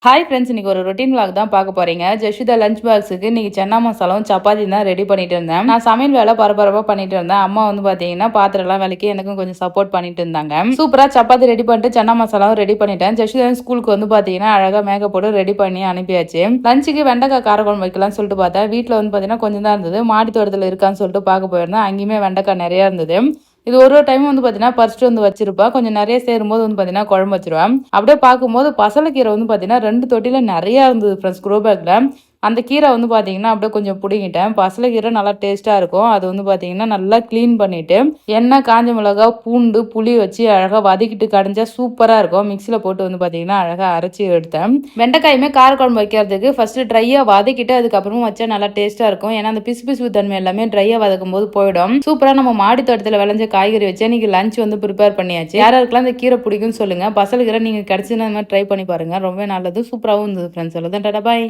Hi friends, இன்னைக்கு ஒரு routine vlog தான் பார்க்க போறீங்க. ஜஷிதா லஞ்ச் பாக்ஸுக்கு இன்னைக்கு சன்னா மசாலாவும் சப்பாத்தி தான் ரெடி பண்ணிட்டு இருந்தேன். நான் சமையல் வேலை பரபரப்பா பண்ணிட்டு இருந்தேன். அம்மா வந்து பாத்தீங்கன்னா பாத்திரம்லாம் விளக்கி எனக்கும் கொஞ்சம் சப்போர்ட் பண்ணிட்டு இருந்தாங்க. சூப்பரா சப்பாத்தி ரெடி பண்ணிட்டு சன்னா மசாலாவும் ரெடி பண்ணிட்டேன். ஜஷிதா ஸ்கூலுக்கு வந்து பாத்தீங்கன்னா அழகா மேக்கப் போட்டு ரெடி பண்ணி அனுப்பியாச்சு. லஞ்சுக்கு வெண்டைக்காய் காரக்குழம்பு வைக்கலாம்னு சொல்லிட்டு பார்த்தேன். வீட்டுல வந்து பாத்தீங்கன்னா கொஞ்சம் தான் இருந்தது. மாடி தோட்டத்துல இருக்கான்னு சொல்லிட்டு பார்க்க போயிருந்தேன். அங்கேயுமே வெண்டைக்காய் நிறைய இருந்தது. இது ஒரு டைம் வந்து பாத்தீங்கன்னா பறிச்சுட்டு வந்து வச்சிருப்பா. கொஞ்சம் நிறைய சேரும்போது வந்து பாத்தீங்கன்னா குழம்பு வச்சிருவேன். அப்படியே பார்க்கும்போது பசலைக்கீரை வந்து பாத்தீங்கன்னா 2 தொட்டில நிறைய இருந்தது ஃப்ரெண்ட்ஸ், க்ரோ பேக்ல. அந்த கீரை வந்து பாத்தீங்கன்னா அப்படியே கொஞ்சம் பிடிங்கிட்டேன். பசலைக்கீரை நல்லா டேஸ்டா இருக்கும். அது வந்து பாத்தீங்கன்னா நல்லா கிளீன் பண்ணிட்டு எண்ணெய், காஞ்ச மிளகா, பூண்டு, புளி வச்சு அழகா வதக்கிட்டு கடைஞ்சா சூப்பரா இருக்கும். மிக்சியில போட்டு வந்து பாத்தீங்கன்னா அழகா அரைச்சி எடுத்தேன். வெண்டைக்காயுமே காரக்குழம்பு வைக்கிறதுக்கு ஃபர்ஸ்ட் ட்ரையா வதக்கிட்டு அதுக்கப்புறமா வச்சா நல்லா டேஸ்டா இருக்கும். ஏன்னா அந்த பிசு பிசு தன்மை எல்லாமே ட்ரையா வதக்கும் போது போயிடும். சூப்பரா நம்ம மாடி தோட்டத்துல விளைஞ்ச காய்கறி வச்சு இன்னைக்கு லஞ்ச் வந்து ப்ரிப்பேர் பண்ணியாச்சு. யாருக்கெல்லாம் இந்த கீரை பிடிக்கும்னு சொல்லுங்க. பசலைக்கீரை நீங்க கிடைச்சுன்னா ட்ரை பண்ணி பாருங்க. ரொம்ப நல்லது, சூப்பராகவும் இருந்தது ஃப்ரெண்ட்ஸ். டாடா பாய்.